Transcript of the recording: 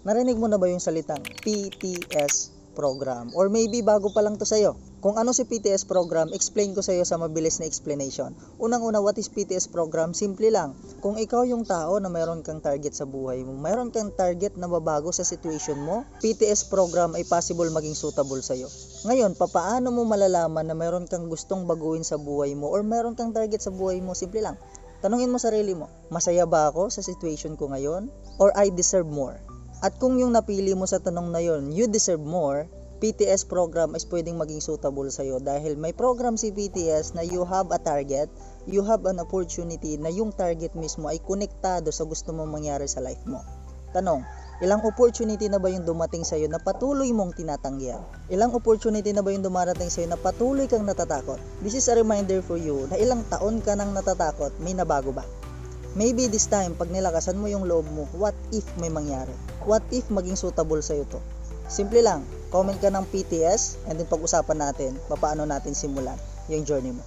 Narinig mo na ba yung salitang PTS program? Or maybe bago pa lang to sa'yo. Kung ano si PTS program, explain ko sa'yo sa mabilis na explanation. Unang-una, what is PTS program? Simple lang. Kung ikaw yung tao na mayroon kang target sa buhay mo, mayroon kang target na mabago sa situation mo, PTS program ay possible maging suitable sa'yo. Ngayon, papaano mo malalaman na mayroon kang gustong baguhin sa buhay mo or mayroon kang target sa buhay mo? Simple lang. Tanungin mo sarili mo, masaya ba ako sa situation ko ngayon? Or I deserve more? At kung yung napili mo sa tanong na yon, you deserve more, PTS program is pwedeng maging suitable sa'yo dahil may program si PTS na you have a target, you have an opportunity na yung target mismo ay konektado sa gusto mong mangyari sa life mo. Tanong, ilang opportunity na ba yung dumating sa'yo na patuloy mong tinatanggihan? Ilang opportunity na ba yung dumarating sa'yo na patuloy kang natatakot? This is a reminder for you na ilang taon ka nang natatakot, may nabago ba? Maybe this time, pag nilakasan mo yung loob mo, what if may mangyari? What if maging suitable sa'yo to? Simple lang, comment ka ng PTS and then pag-usapan natin paano natin simulan yung journey mo.